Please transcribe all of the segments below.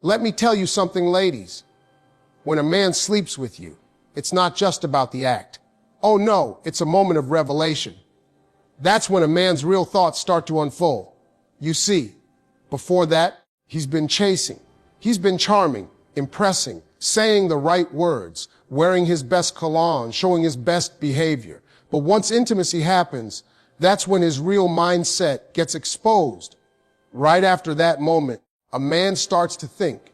Let me tell you something, ladies. When a man sleeps with you, it's not just about the act. Oh no, it's a moment of revelation. That's when a man's real thoughts start to unfold. You see, before that, he's been chasing. He's been charming, impressing, saying the right words, wearing his best cologne, showing his best behavior. But once intimacy happens, that's when his real mindset gets exposed. Right after that moment, a man starts to think,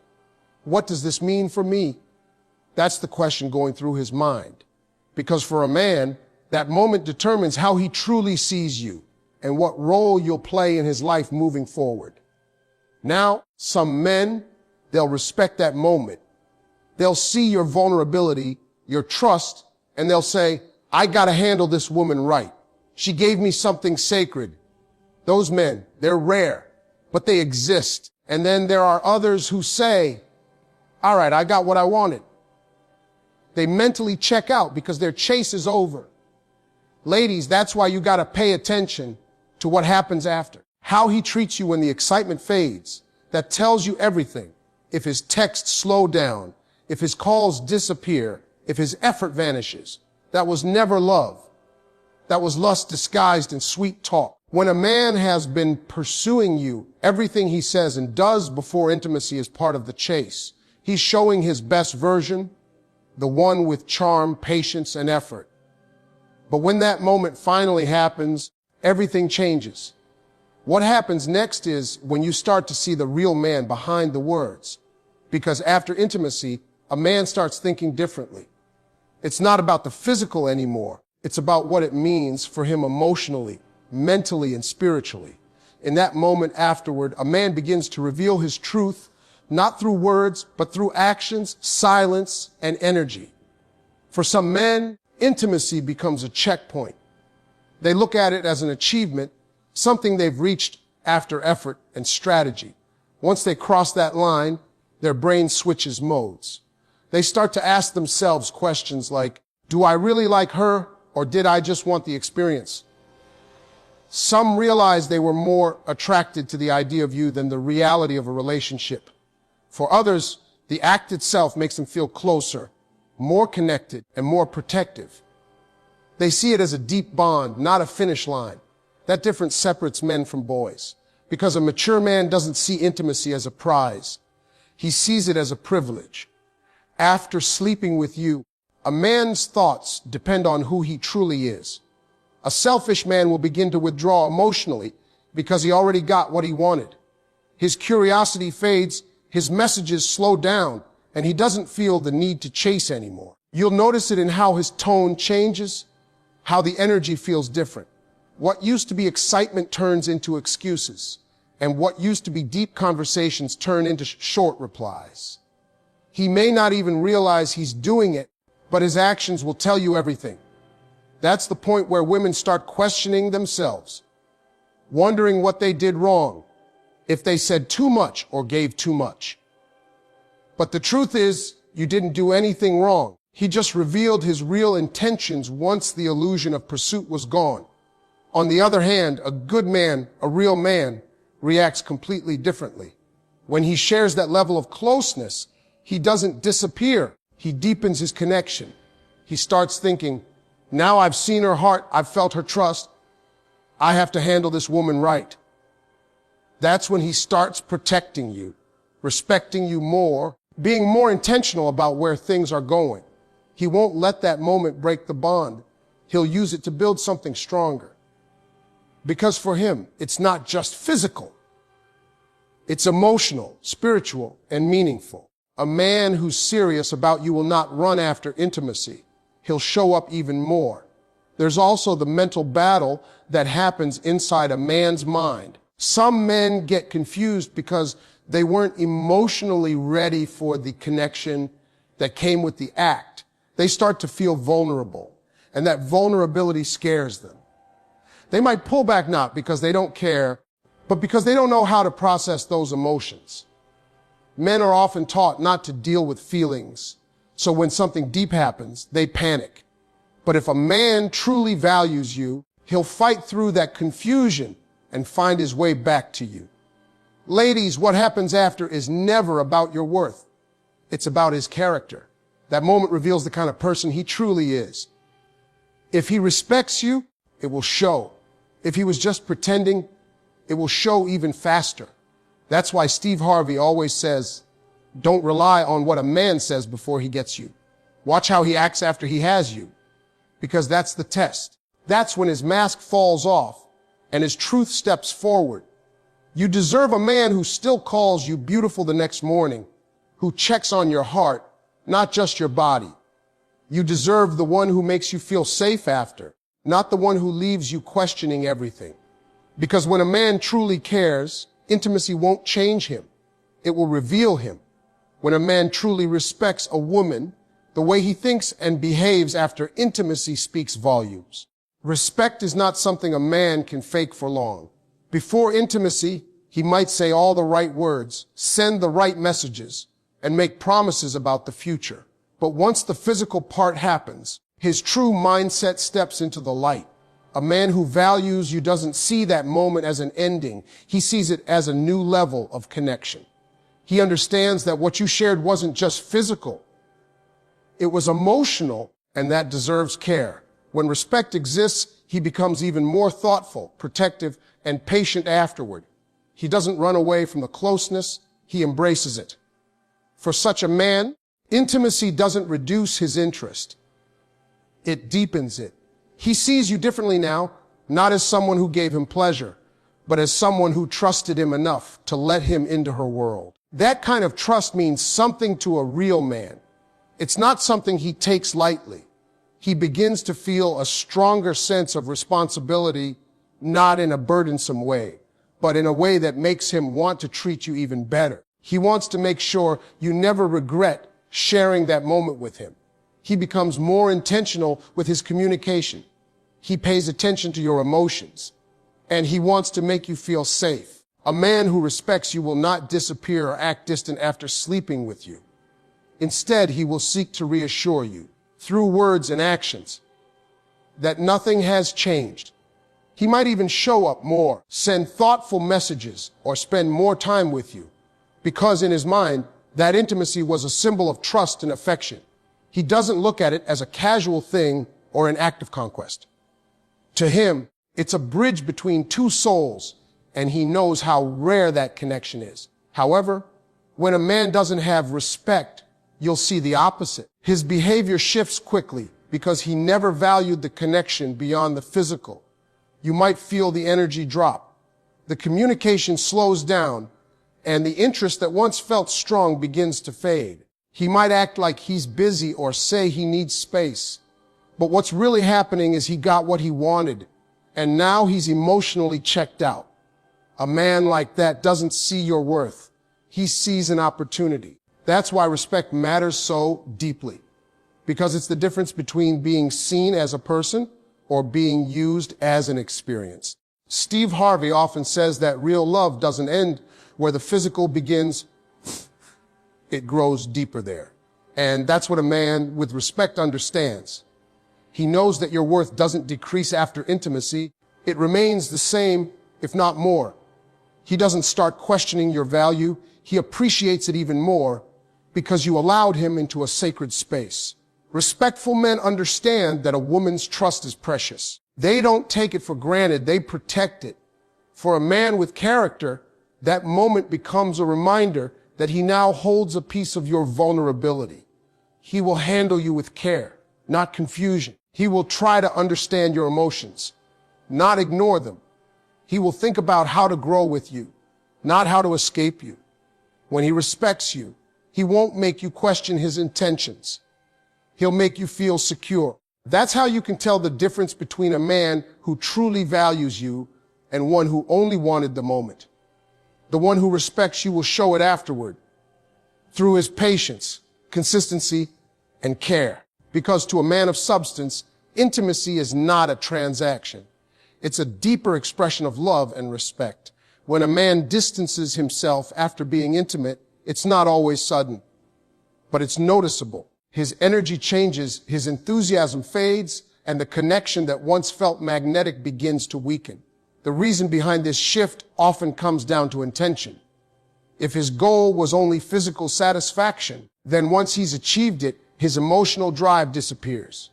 what does this mean for me? That's the question going through his mind. Because for a man, that moment determines how he truly sees you and what role you'll play in his life moving forward. Now, some men, they'll respect that moment. They'll see your vulnerability, your trust, and they'll say, I gotta handle this woman right. She gave me something sacred. Those men, they're rare, but they exist. And then there are others who say, all right, I got what I wanted. They mentally check out because their chase is over. Ladies, that's why you gotta pay attention to what happens after. How he treats you when the excitement fades, that tells you everything. If his texts slow down, if his calls disappear, if his effort vanishes, that was never love. That was lust disguised in sweet talk. When a man has been pursuing you, everything he says and does before intimacy is part of the chase. He's showing his best version, the one with charm, patience, and effort. But when that moment finally happens, everything changes. What happens next is when you start to see the real man behind the words. Because after intimacy, a man starts thinking differently. It's not about the physical anymore. It's about what it means for him emotionally, mentally, and spiritually. In that moment afterward, a man begins to reveal his truth, not through words, but through actions, silence, and energy. For some men, intimacy becomes a checkpoint. They look at it as an achievement, something they've reached after effort and strategy. Once they cross that line, their brain switches modes. They start to ask themselves questions like, do I really like her, or did I just want the experience? Some realize they were more attracted to the idea of you than the reality of a relationship. For others, the act itself makes them feel closer, more connected, and more protective. They see it as a deep bond, not a finish line. That difference separates men from boys, because a mature man doesn't see intimacy as a prize. He sees it as a privilege. After sleeping with you, a man's thoughts depend on who he truly is. A selfish man will begin to withdraw emotionally because he already got what he wanted. His curiosity fades, his messages slow down, and he doesn't feel the need to chase anymore. You'll notice it in how his tone changes, how the energy feels different. What used to be excitement turns into excuses, and what used to be deep conversations turn into short replies. He may not even realize he's doing it, but his actions will tell you everything. That's the point where women start questioning themselves, wondering what they did wrong, if they said too much or gave too much. But the truth is, you didn't do anything wrong. He just revealed his real intentions once the illusion of pursuit was gone. On the other hand, a good man, a real man, reacts completely differently. When he shares that level of closeness, he doesn't disappear. He deepens his connection. He starts thinking, now I've seen her heart, I've felt her trust, I have to handle this woman right. That's when he starts protecting you, respecting you more, being more intentional about where things are going. He won't let that moment break the bond. He'll use it to build something stronger. Because for him, it's not just physical. It's emotional, spiritual, and meaningful. A man who's serious about you will not run after intimacy. He'll show up even more. There's also the mental battle that happens inside a man's mind. Some men get confused because they weren't emotionally ready for the connection that came with the act. They start to feel vulnerable, and that vulnerability scares them. They might pull back not because they don't care, but because they don't know how to process those emotions. Men are often taught not to deal with feelings, so when something deep happens, they panic. But if a man truly values you, he'll fight through that confusion and find his way back to you. Ladies, what happens after is never about your worth. It's about his character. That moment reveals the kind of person he truly is. If he respects you, it will show. If he was just pretending, it will show even faster. That's why Steve Harvey always says, don't rely on what a man says before he gets you. Watch how he acts after he has you, because that's the test. That's when his mask falls off and his truth steps forward. You deserve a man who still calls you beautiful the next morning, who checks on your heart, not just your body. You deserve the one who makes you feel safe after, not the one who leaves you questioning everything. Because when a man truly cares, intimacy won't change him. It will reveal him. When a man truly respects a woman, the way he thinks and behaves after intimacy speaks volumes. Respect is not something a man can fake for long. Before intimacy, he might say all the right words, send the right messages, and make promises about the future. But once the physical part happens, his true mindset steps into the light. A man who values you doesn't see that moment as an ending. He sees it as a new level of connection. He understands that what you shared wasn't just physical. It was emotional, and that deserves care. When respect exists, he becomes even more thoughtful, protective, and patient afterward. He doesn't run away from the closeness, he embraces it. For such a man, intimacy doesn't reduce his interest. It deepens it. He sees you differently now, not as someone who gave him pleasure, but as someone who trusted him enough to let him into her world. That kind of trust means something to a real man. It's not something he takes lightly. He begins to feel a stronger sense of responsibility, not in a burdensome way, but in a way that makes him want to treat you even better. He wants to make sure you never regret sharing that moment with him. He becomes more intentional with his communication. He pays attention to your emotions, and he wants to make you feel safe. A man who respects you will not disappear or act distant after sleeping with you. Instead, he will seek to reassure you through words and actions that nothing has changed. He might even show up more, send thoughtful messages, or spend more time with you, because in his mind, that intimacy was a symbol of trust and affection. He doesn't look at it as a casual thing or an act of conquest. To him, it's a bridge between two souls, and he knows how rare that connection is. However, when a man doesn't have respect, you'll see the opposite. His behavior shifts quickly because he never valued the connection beyond the physical. You might feel the energy drop. The communication slows down, and the interest that once felt strong begins to fade. He might act like he's busy or say he needs space. But what's really happening is he got what he wanted, and now he's emotionally checked out. A man like that doesn't see your worth. He sees an opportunity. That's why respect matters so deeply, because it's the difference between being seen as a person or being used as an experience. Steve Harvey often says that real love doesn't end where the physical begins. It grows deeper there. And that's what a man with respect understands. He knows that your worth doesn't decrease after intimacy. It remains the same, if not more. He doesn't start questioning your value. He appreciates it even more because you allowed him into a sacred space. Respectful men understand that a woman's trust is precious. They don't take it for granted. They protect it. For a man with character, that moment becomes a reminder that he now holds a piece of your vulnerability. He will handle you with care, not confusion. He will try to understand your emotions, not ignore them. He will think about how to grow with you, not how to escape you. When he respects you, he won't make you question his intentions. He'll make you feel secure. That's how you can tell the difference between a man who truly values you and one who only wanted the moment. The one who respects you will show it afterward through his patience, consistency, and care. Because to a man of substance, intimacy is not a transaction. It's a deeper expression of love and respect. When a man distances himself after being intimate, it's not always sudden, but it's noticeable. His energy changes, his enthusiasm fades, and the connection that once felt magnetic begins to weaken. The reason behind this shift often comes down to intention. If his goal was only physical satisfaction, then once he's achieved it, his emotional drive disappears.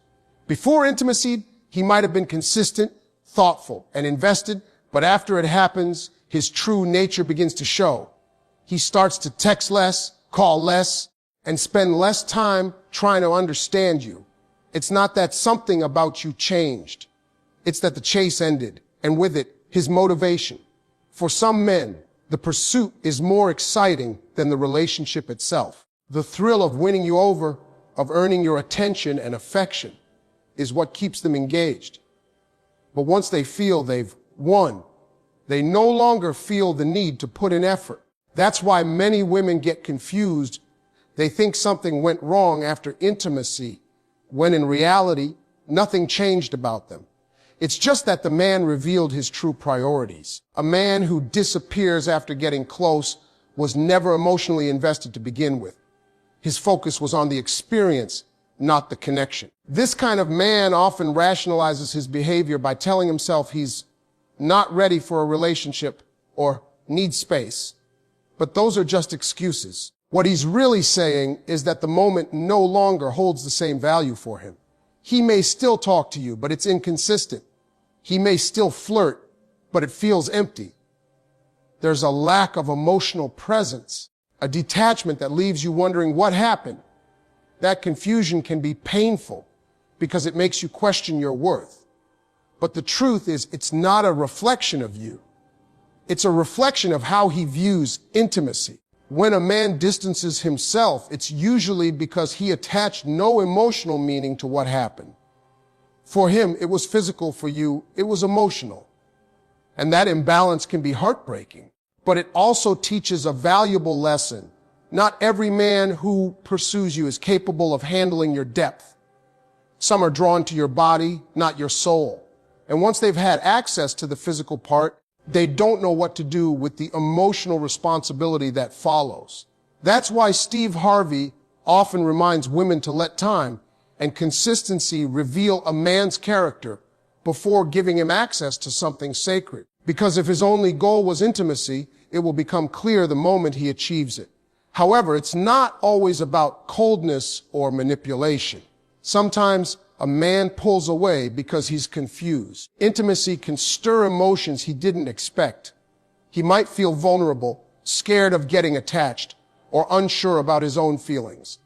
Before intimacy, he might have been consistent, thoughtful, and invested, but after it happens, his true nature begins to show. He starts to text less, call less, and spend less time trying to understand you. It's not that something about you changed. It's that the chase ended, and with it, his motivation. For some men, the pursuit is more exciting than the relationship itself. The thrill of winning you over, of earning your attention and affection, is what keeps them engaged. But once they feel they've won, they no longer feel the need to put in effort. That's why many women get confused. They think something went wrong after intimacy, when in reality, nothing changed about them. It's just that the man revealed his true priorities. A man who disappears after getting close was never emotionally invested to begin with. His focus was on the experience, not the connection. This kind of man often rationalizes his behavior by telling himself he's not ready for a relationship or needs space. But those are just excuses. What he's really saying is that the moment no longer holds the same value for him. He may still talk to you, but it's inconsistent. He may still flirt, but it feels empty. There's a lack of emotional presence, a detachment that leaves you wondering what happened. That confusion can be painful because it makes you question your worth. But the truth is, it's not a reflection of you. It's a reflection of how he views intimacy. When a man distances himself, it's usually because he attached no emotional meaning to what happened. For him, it was physical. For you, it was emotional. And that imbalance can be heartbreaking. But it also teaches a valuable lesson. Not every man who pursues you is capable of handling your depth. Some are drawn to your body, not your soul. And once they've had access to the physical part, they don't know what to do with the emotional responsibility that follows. That's why Steve Harvey often reminds women to let time and consistency reveal a man's character before giving him access to something sacred. Because if his only goal was intimacy, it will become clear the moment he achieves it. However, it's not always about coldness or manipulation. Sometimes a man pulls away because he's confused. Intimacy can stir emotions he didn't expect. He might feel vulnerable, scared of getting attached, or unsure about his own feelings.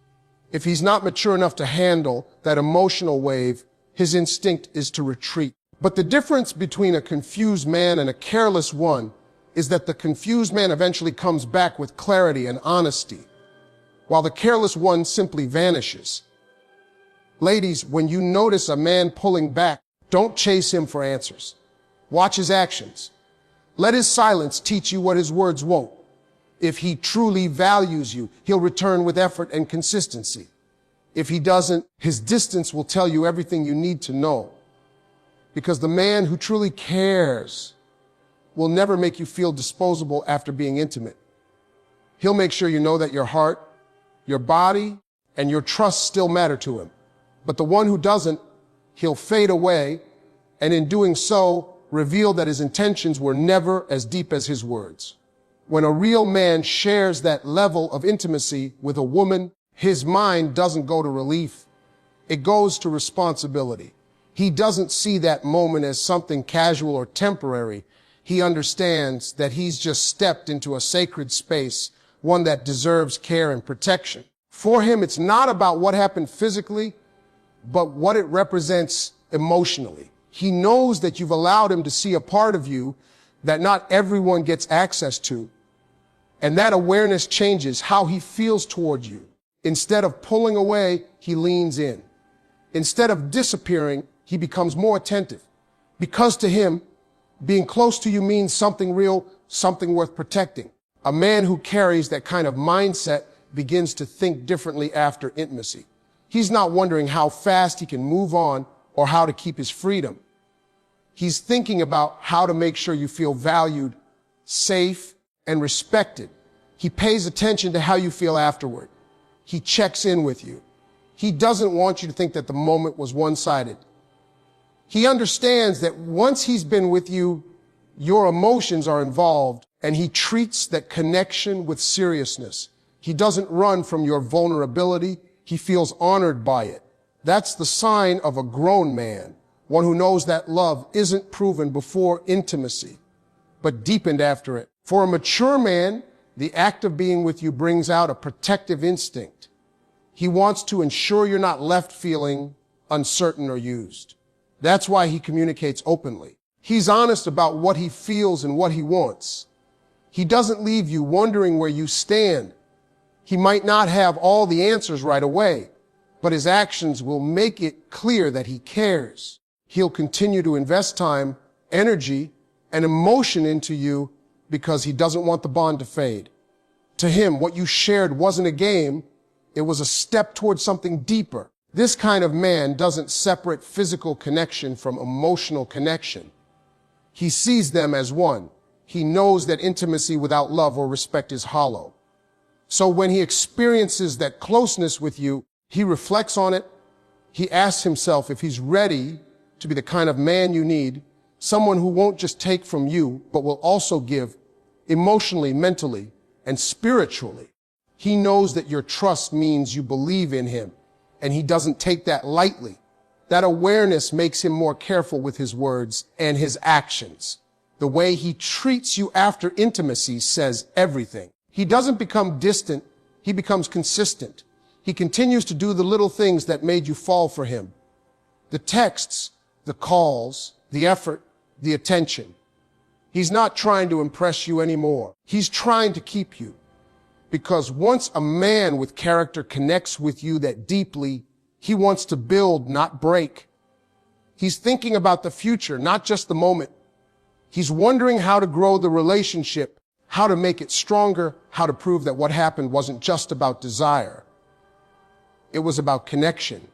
If he's not mature enough to handle that emotional wave, his instinct is to retreat. But the difference between a confused man and a careless one is that the confused man eventually comes back with clarity and honesty, while the careless one simply vanishes. Ladies, when you notice a man pulling back, don't chase him for answers. Watch his actions. Let his silence teach you what his words won't. If he truly values you, he'll return with effort and consistency. If he doesn't, his distance will tell you everything you need to know. Because the man who truly cares will never make you feel disposable after being intimate. He'll make sure you know that your heart, your body, and your trust still matter to him. But the one who doesn't, he'll fade away, and in doing so, reveal that his intentions were never as deep as his words. When a real man shares that level of intimacy with a woman, his mind doesn't go to relief. It goes to responsibility. He doesn't see that moment as something casual or temporary. He understands that he's just stepped into a sacred space, one that deserves care and protection. For him, it's not about what happened physically, but what it represents emotionally. He knows that you've allowed him to see a part of you that not everyone gets access to. And that awareness changes how he feels toward you. Instead of pulling away, he leans in. Instead of disappearing, he becomes more attentive. Because to him, being close to you means something real, something worth protecting. A man who carries that kind of mindset begins to think differently after intimacy. He's not wondering how fast he can move on or how to keep his freedom. He's thinking about how to make sure you feel valued, safe, and respected. He pays attention to how you feel afterward. He checks in with you. He doesn't want you to think that the moment was one-sided. He understands that once he's been with you, your emotions are involved and he treats that connection with seriousness. He doesn't run from your vulnerability. He feels honored by it. That's the sign of a grown man, one who knows that love isn't proven before intimacy, but deepened after it. For a mature man, the act of being with you brings out a protective instinct. He wants to ensure you're not left feeling uncertain or used. That's why he communicates openly. He's honest about what he feels and what he wants. He doesn't leave you wondering where you stand. He might not have all the answers right away, but his actions will make it clear that he cares. He'll continue to invest time, energy, and emotion into you because he doesn't want the bond to fade. To him, what you shared wasn't a game. It was a step towards something deeper. This kind of man doesn't separate physical connection from emotional connection. He sees them as one. He knows that intimacy without love or respect is hollow. So when he experiences that closeness with you, he reflects on it. He asks himself if he's ready to be the kind of man you need, someone who won't just take from you, but will also give emotionally, mentally, and spiritually. He knows that your trust means you believe in him, and he doesn't take that lightly. That awareness makes him more careful with his words and his actions. The way he treats you after intimacy says everything. He doesn't become distant. He becomes consistent. He continues to do the little things that made you fall for him. The texts, the calls, the effort, the attention. He's not trying to impress you anymore. He's trying to keep you. Because once a man with character connects with you that deeply, he wants to build, not break. He's thinking about the future, not just the moment. He's wondering how to grow the relationship, how to make it stronger, how to prove that what happened wasn't just about desire. It was about connection.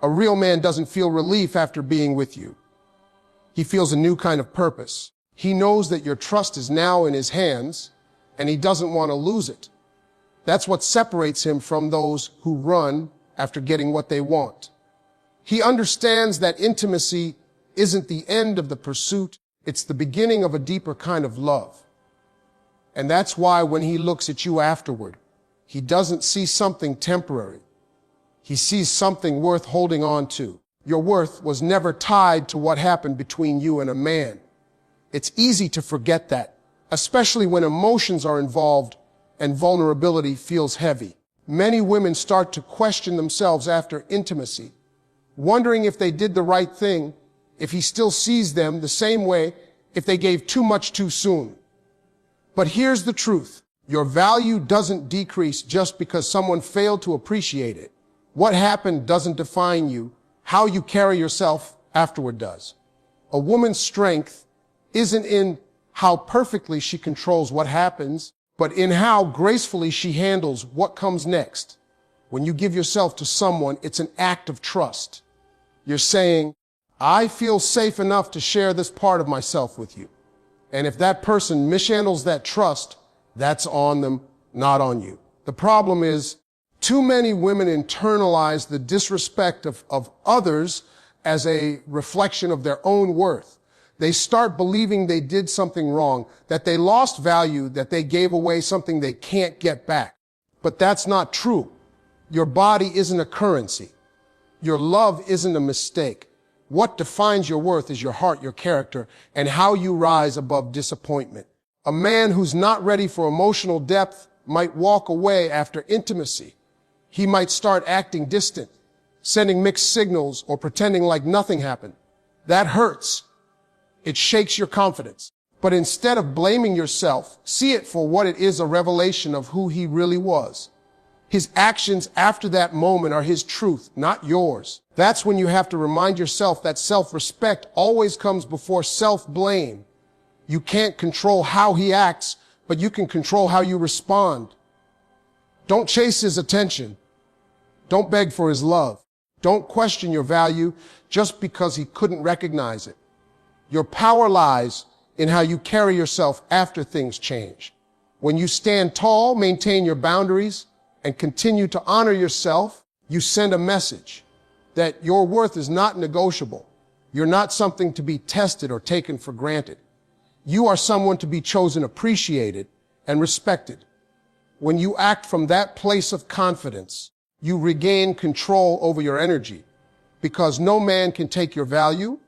A real man doesn't feel relief after being with you. He feels a new kind of purpose. He knows that your trust is now in his hands, and he doesn't want to lose it. That's what separates him from those who run after getting what they want. He understands that intimacy isn't the end of the pursuit. It's the beginning of a deeper kind of love. And that's why when he looks at you afterward, he doesn't see something temporary. He sees something worth holding on to. Your worth was never tied to what happened between you and a man. It's easy to forget that, especially when emotions are involved and vulnerability feels heavy. Many women start to question themselves after intimacy, wondering if they did the right thing, if he still sees them the same way, if they gave too much too soon. But here's the truth. Your value doesn't decrease just because someone failed to appreciate it. What happened doesn't define you. How you carry yourself afterward does. A woman's strength isn't in how perfectly she controls what happens, but in how gracefully she handles what comes next. When you give yourself to someone, it's an act of trust. You're saying, I feel safe enough to share this part of myself with you. And if that person mishandles that trust, that's on them, not on you. The problem is, too many women internalize the disrespect of others as a reflection of their own worth. They start believing they did something wrong, that they lost value, that they gave away something they can't get back. But that's not true. Your body isn't a currency. Your love isn't a mistake. What defines your worth is your heart, your character, and how you rise above disappointment. A man who's not ready for emotional depth might walk away after intimacy. He might start acting distant, sending mixed signals, or pretending like nothing happened. That hurts. It shakes your confidence. But instead of blaming yourself, see it for what it is, a revelation of who he really was. His actions after that moment are his truth, not yours. That's when you have to remind yourself that self-respect always comes before self-blame. You can't control how he acts, but you can control how you respond. Don't chase his attention. Don't beg for his love. Don't question your value just because he couldn't recognize it. Your power lies in how you carry yourself after things change. When you stand tall, maintain your boundaries, and continue to honor yourself, you send a message that your worth is not negotiable. You're not something to be tested or taken for granted. You are someone to be chosen, appreciated, and respected. When you act from that place of confidence, you regain control over your energy, because no man can take your value.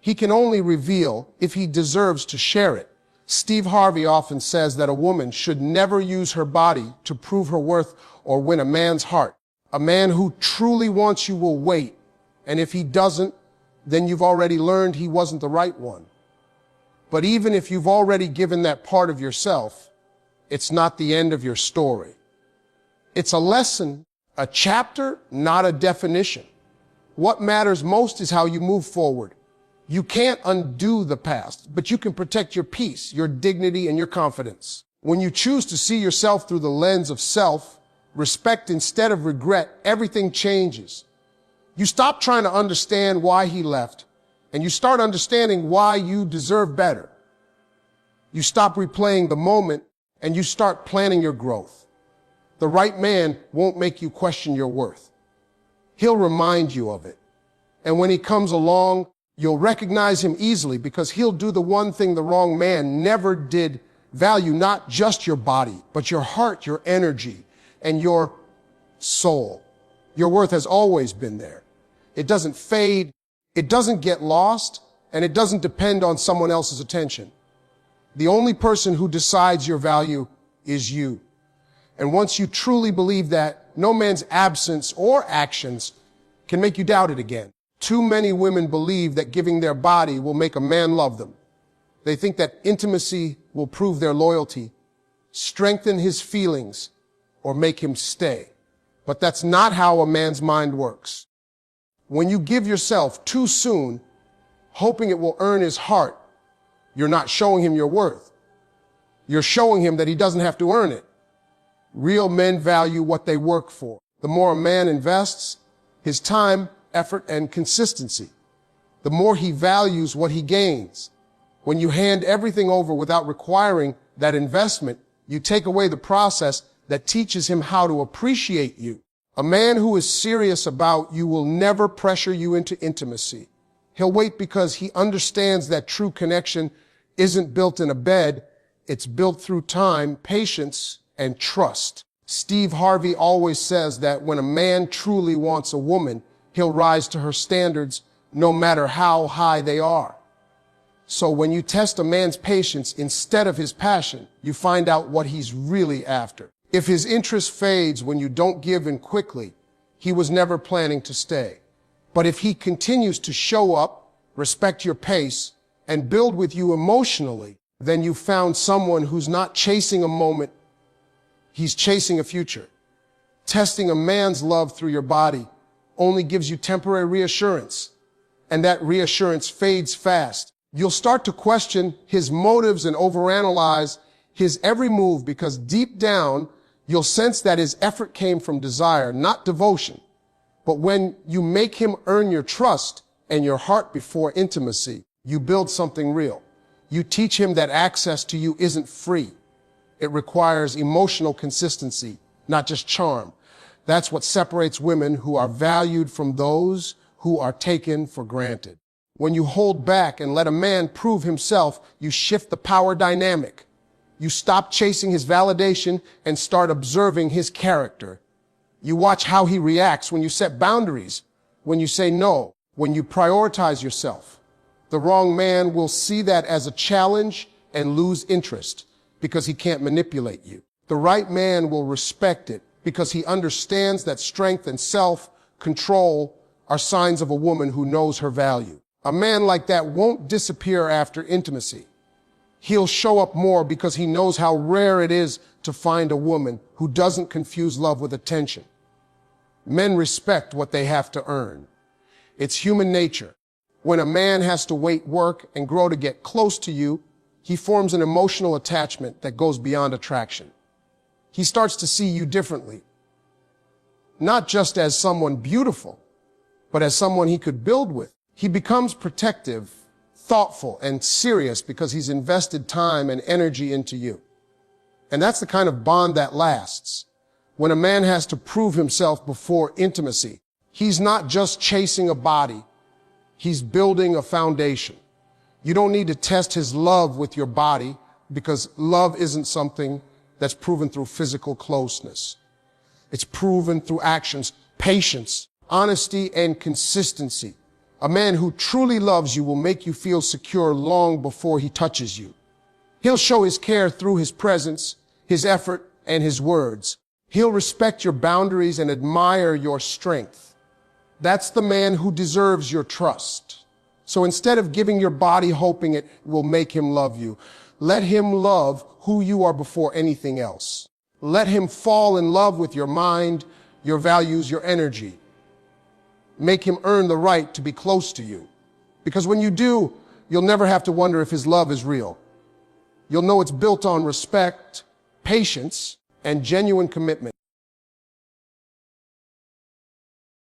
He can only reveal if he deserves to share it. Steve Harvey often says that a woman should never use her body to prove her worth or win a man's heart. A man who truly wants you will wait, and if he doesn't, then you've already learned he wasn't the right one. But even if you've already given that part of yourself, it's not the end of your story. It's a lesson, a chapter, not a definition. What matters most is how you move forward. You can't undo the past, but you can protect your peace, your dignity, and your confidence. When you choose to see yourself through the lens of self-respect instead of regret, everything changes. You stop trying to understand why he left, and you start understanding why you deserve better. You stop replaying the moment, and you start planning your growth. The right man won't make you question your worth. He'll remind you of it. And when he comes along, you'll recognize him easily, because he'll do the one thing the wrong man never did: value not just your body, but your heart, your energy, and your soul. Your worth has always been there. It doesn't fade, it doesn't get lost, and it doesn't depend on someone else's attention. The only person who decides your value is you. And once you truly believe that, no man's absence or actions can make you doubt it again. Too many women believe that giving their body will make a man love them. They think that intimacy will prove their loyalty, strengthen his feelings, or make him stay. But that's not how a man's mind works. When you give yourself too soon, hoping it will earn his heart, you're not showing him your worth. You're showing him that he doesn't have to earn it. Real men value what they work for. The more a man invests, his time, effort, and consistency, the more he values what he gains. When you hand everything over without requiring that investment, you take away the process that teaches him how to appreciate you. A man who is serious about you will never pressure you into intimacy. He'll wait because he understands that true connection isn't built in a bed. It's built through time, patience, and trust. Steve Harvey always says that when a man truly wants a woman, he'll rise to her standards no matter how high they are. So when you test a man's patience instead of his passion, you find out what he's really after. If his interest fades when you don't give in quickly, he was never planning to stay. But if he continues to show up, respect your pace, and build with you emotionally, then you found someone who's not chasing a moment, he's chasing a future. Testing a man's love through your body only gives you temporary reassurance, and that reassurance fades fast. You'll start to question his motives and overanalyze his every move, because deep down, you'll sense that his effort came from desire, not devotion. But when you make him earn your trust and your heart before intimacy, you build something real. You teach him that access to you isn't free. It requires emotional consistency, not just charm. That's what separates women who are valued from those who are taken for granted. When you hold back and let a man prove himself, you shift the power dynamic. You stop chasing his validation and start observing his character. You watch how he reacts when you set boundaries, when you say no, when you prioritize yourself. The wrong man will see that as a challenge and lose interest because he can't manipulate you. The right man will respect it because he understands that strength and self-control are signs of a woman who knows her value. A man like that won't disappear after intimacy. He'll show up more because he knows how rare it is to find a woman who doesn't confuse love with attention. Men respect what they have to earn. It's human nature. When a man has to wait, work, and grow to get close to you, he forms an emotional attachment that goes beyond attraction. He starts to see you differently, not just as someone beautiful, but as someone he could build with. He becomes protective, thoughtful, and serious because he's invested time and energy into you. And that's the kind of bond that lasts. When a man has to prove himself before intimacy, he's not just chasing a body, he's building a foundation. You don't need to test his love with your body because love isn't something that's proven through physical closeness. It's proven through actions, patience, honesty, and consistency. A man who truly loves you will make you feel secure long before he touches you. He'll show his care through his presence, his effort, and his words. He'll respect your boundaries and admire your strength. That's the man who deserves your trust. So instead of giving your body hoping it will make him love you, let him love who you are before anything else. Let him fall in love with your mind, your values, your energy. Make him earn the right to be close to you. Because when you do, you'll never have to wonder if his love is real. You'll know it's built on respect, patience, and genuine commitment.